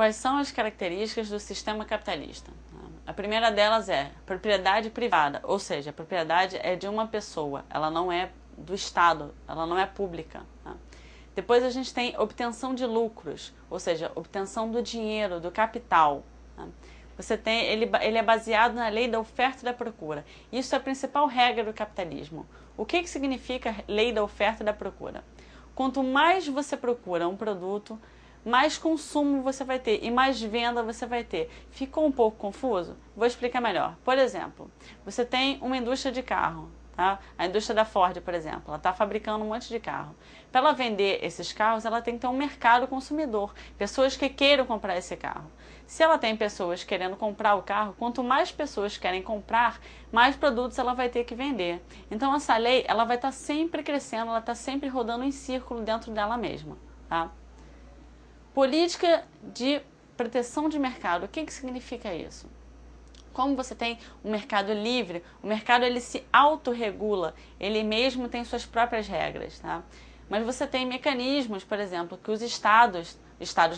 Quais são as características do sistema capitalista? A primeira delas é propriedade privada, ou seja, a propriedade é de uma pessoa, ela não é do Estado, ela não é pública. Depois a gente tem obtenção de lucros, ou seja, obtenção do dinheiro, do capital. Você tem, ele é baseado na lei da oferta e da procura. Isso é a principal regra do capitalismo. O que significa lei da oferta e da procura? Quanto mais você procura um produto, mais consumo você vai ter e mais venda você vai ter. Ficou um pouco confuso? Vou explicar melhor. Por exemplo, você tem uma indústria de carro, tá? A indústria da Ford, por exemplo, ela está fabricando um monte de carro. Para ela vender esses carros, ela tem que ter um mercado consumidor, pessoas que queiram comprar esse carro. Se ela tem pessoas querendo comprar o carro, quanto mais pessoas querem comprar, mais produtos ela vai ter que vender. Então essa lei ela vai estar sempre crescendo, ela está sempre rodando em círculo dentro dela mesma, tá? Política de proteção de mercado. O que significa isso? Como você tem um mercado livre, o mercado ele se autorregula, ele mesmo tem suas próprias regras, tá? Mas você tem mecanismos, por exemplo, que os estados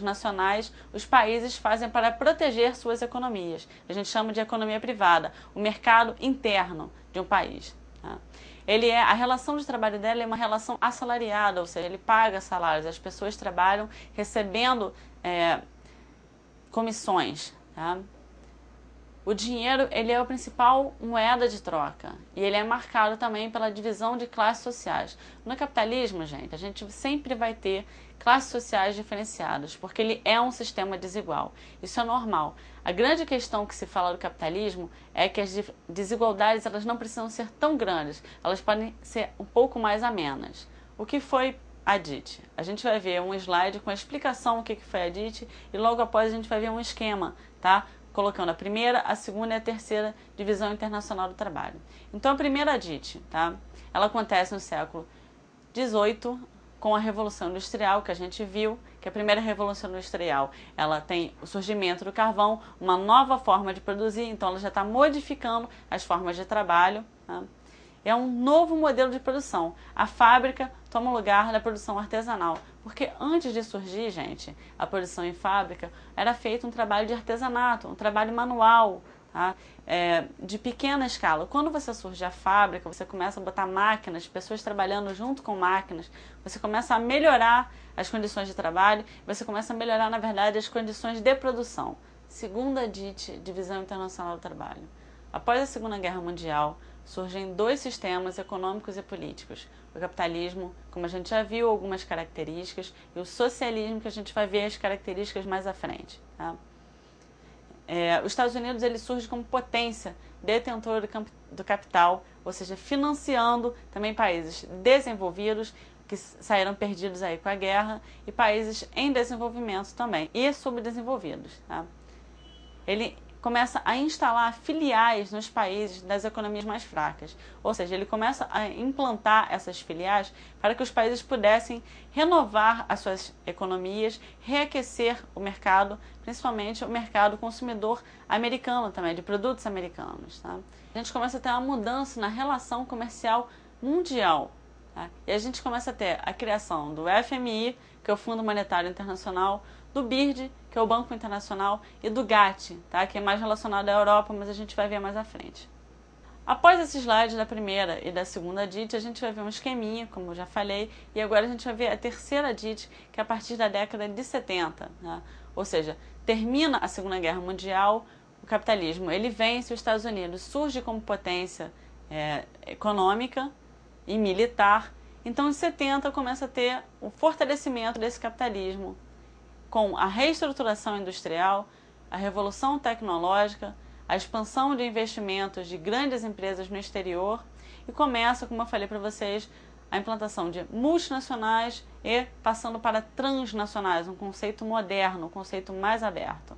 nacionais, os países fazem para proteger suas economias. A gente chama de economia privada, o mercado interno de um país, tá? A relação de trabalho dela é uma relação assalariada, ou seja, ele paga salários, as pessoas trabalham recebendo comissões, tá? O dinheiro ele é a principal moeda de troca e ele é marcado também pela divisão de classes sociais. No capitalismo, gente, a gente sempre vai ter classes sociais diferenciadas, porque ele é um sistema desigual. Isso é normal. A grande questão que se fala do capitalismo é que as desigualdades elas não precisam ser tão grandes, elas podem ser um pouco mais amenas. O que foi a DIT? A gente vai ver um slide com a explicação do que foi a DIT e logo após a gente vai ver um esquema, tá? Colocando a primeira, a segunda e a terceira divisão internacional do trabalho. Então a primeira DIT, tá? Ela acontece no século XVIII com a Revolução Industrial, que a gente viu, que a primeira Revolução Industrial, ela tem o surgimento do carvão, uma nova forma de produzir, então ela já está modificando as formas de trabalho, tá? É um novo modelo de produção. A fábrica toma o lugar da produção artesanal. Porque antes de surgir, gente, a produção em fábrica, era feito um trabalho de artesanato, um trabalho manual, tá? De pequena escala. Quando você surge a fábrica, você começa a botar máquinas, pessoas trabalhando junto com máquinas, você começa a melhorar as condições de trabalho, você começa a melhorar, na verdade, as condições de produção. Segunda DIT, Divisão Internacional do Trabalho. Após a Segunda Guerra Mundial, surgem dois sistemas econômicos e políticos. O capitalismo, como a gente já viu algumas características, e o socialismo, que a gente vai ver as características mais à frente, tá? Os Estados Unidos ele surge como potência detentora do capital, ou seja, financiando também países desenvolvidos que saíram perdidos aí com a guerra e países em desenvolvimento também, e subdesenvolvidos, tá? Ele começa a instalar filiais nos países das economias mais fracas. Ou seja, ele começa a implantar essas filiais para que os países pudessem renovar as suas economias, reaquecer o mercado, principalmente o mercado consumidor americano também, de produtos americanos, tá? A gente começa a ter uma mudança na relação comercial mundial, tá? E a gente começa a ter a criação do FMI, que é o Fundo Monetário Internacional, do BIRD, que é o Banco Internacional, e do GATT, tá? Que é mais relacionado à Europa, mas a gente vai ver mais à frente. Após esse slide da primeira e da segunda DIT, a gente vai ver um esqueminha, como eu já falei, e agora a gente vai ver a terceira DIT, que é a partir da década de 70. Tá? Ou seja, termina a Segunda Guerra Mundial, o capitalismo ele vence, os Estados Unidos surge como potência econômica e militar. Então, em 70, começa a ter o fortalecimento desse capitalismo, com a reestruturação industrial, a revolução tecnológica, a expansão de investimentos de grandes empresas no exterior e começa, como eu falei para vocês, a implantação de multinacionais e passando para transnacionais, um conceito moderno, um conceito mais aberto.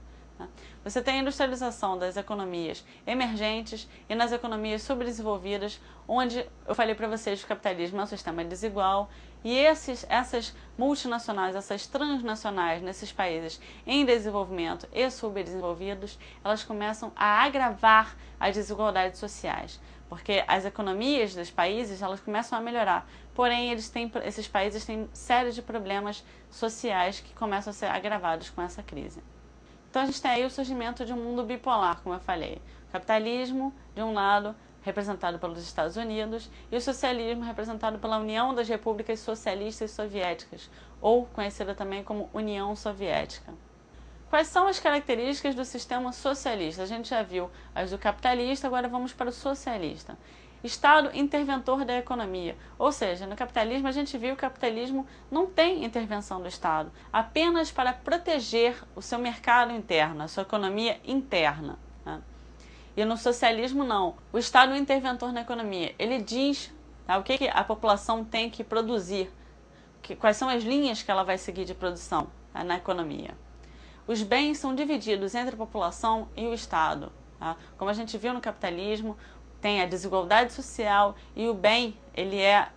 Você tem a industrialização das economias emergentes e nas economias subdesenvolvidas, onde eu falei para vocês que o capitalismo é um sistema desigual e essas multinacionais, essas transnacionais nesses países em desenvolvimento e subdesenvolvidos, elas começam a agravar as desigualdades sociais, porque as economias dos países elas começam a melhorar, porém esses países têm séries de problemas sociais que começam a ser agravados com essa crise. Então a gente tem aí o surgimento de um mundo bipolar, como eu falei. O capitalismo, de um lado, representado pelos Estados Unidos, e o socialismo representado pela União das Repúblicas Socialistas Soviéticas, ou conhecida também como União Soviética. Quais são as características do sistema socialista? A gente já viu as do capitalista, agora vamos para o socialista. Estado interventor da economia, ou seja, no capitalismo a gente viu que o capitalismo não tem intervenção do Estado, apenas para proteger o seu mercado interno, a sua economia interna, né? E no socialismo não, o Estado interventor na economia, ele diz, tá, o que a população tem que produzir, quais são as linhas que ela vai seguir de produção, tá, na economia. Os bens são divididos entre a população e o Estado, tá? Como a gente viu no capitalismo, tem a desigualdade social e o bem ele é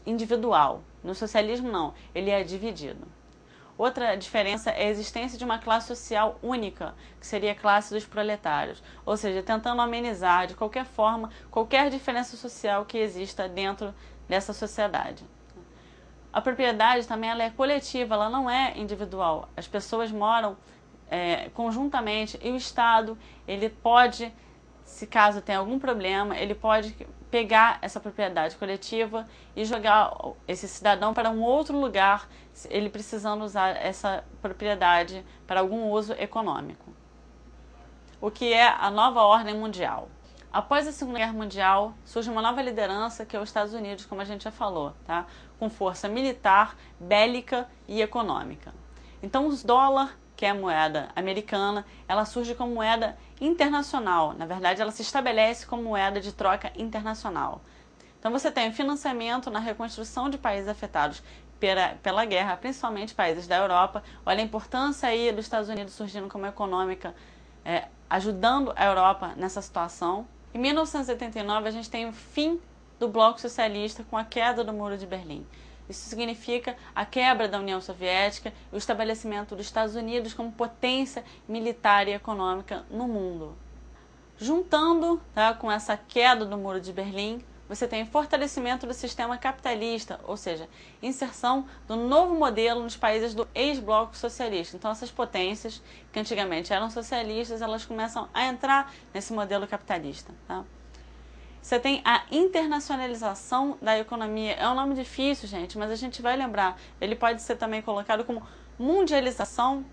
individual. No socialismo não, ele é dividido. Outra diferença é a existência de uma classe social única, que seria a classe dos proletários, ou seja, tentando amenizar de qualquer forma qualquer diferença social que exista dentro dessa sociedade. A propriedade também ela é coletiva, ela não é individual. As pessoas moram conjuntamente e o Estado ele pode, se caso tenha algum problema, ele pode pegar essa propriedade coletiva e jogar esse cidadão para um outro lugar, ele precisando usar essa propriedade para algum uso econômico. O que é a nova ordem mundial? Após a Segunda Guerra Mundial, surge uma nova liderança que é os Estados Unidos, como a gente já falou, tá? Com força militar, bélica e econômica. Então, o dólar, que é a moeda americana, ela surge como moeda internacional. Na verdade, ela se estabelece como moeda de troca internacional. Então, você tem financiamento na reconstrução de países afetados pela guerra, principalmente países da Europa. Olha a importância aí dos Estados Unidos surgindo como econômica, ajudando a Europa nessa situação. Em 1989, a gente tem o fim do bloco socialista com a queda do Muro de Berlim. Isso significa a quebra da União Soviética e o estabelecimento dos Estados Unidos como potência militar e econômica no mundo. Juntando, tá, com essa queda do Muro de Berlim, você tem fortalecimento do sistema capitalista, ou seja, inserção do novo modelo nos países do ex-bloco socialista. Então essas potências, que antigamente eram socialistas, elas começam a entrar nesse modelo capitalista, tá? Você tem a internacionalização da economia. É um nome difícil, gente, mas a gente vai lembrar. Ele pode ser também colocado como mundialização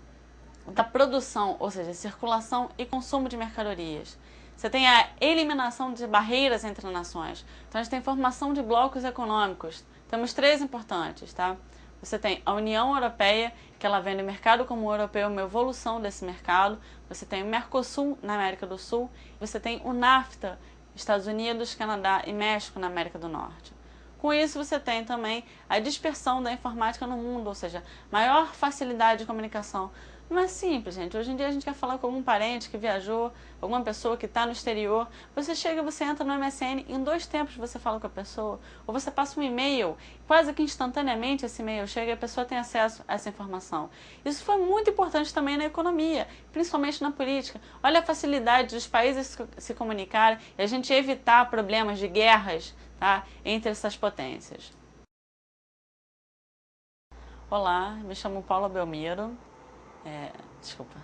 da produção, ou seja, circulação e consumo de mercadorias. Você tem a eliminação de barreiras entre nações. Então, a gente tem formação de blocos econômicos. Temos 3 importantes, tá? Você tem a União Europeia, que ela vem no mercado comum europeu, uma evolução desse mercado. Você tem o Mercosul na América do Sul. Você tem o NAFTA, Estados Unidos, Canadá e México na América do Norte. Com isso, você tem também a dispersão da informática no mundo, ou seja, maior facilidade de comunicação. Não é simples, gente. Hoje em dia a gente quer falar com algum parente que viajou, alguma pessoa que está no exterior. Você chega, você entra no MSN, em 2 tempos você fala com a pessoa. Ou você passa um e-mail, quase que instantaneamente esse e-mail chega e a pessoa tem acesso a essa informação. Isso foi muito importante também na economia, principalmente na política. Olha a facilidade dos países se comunicarem e a gente evitar problemas de guerras, tá, entre essas potências. Olá, me chamo Paula Belmiro. Desculpa.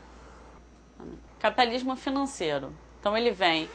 Capitalismo financeiro. Então ele vem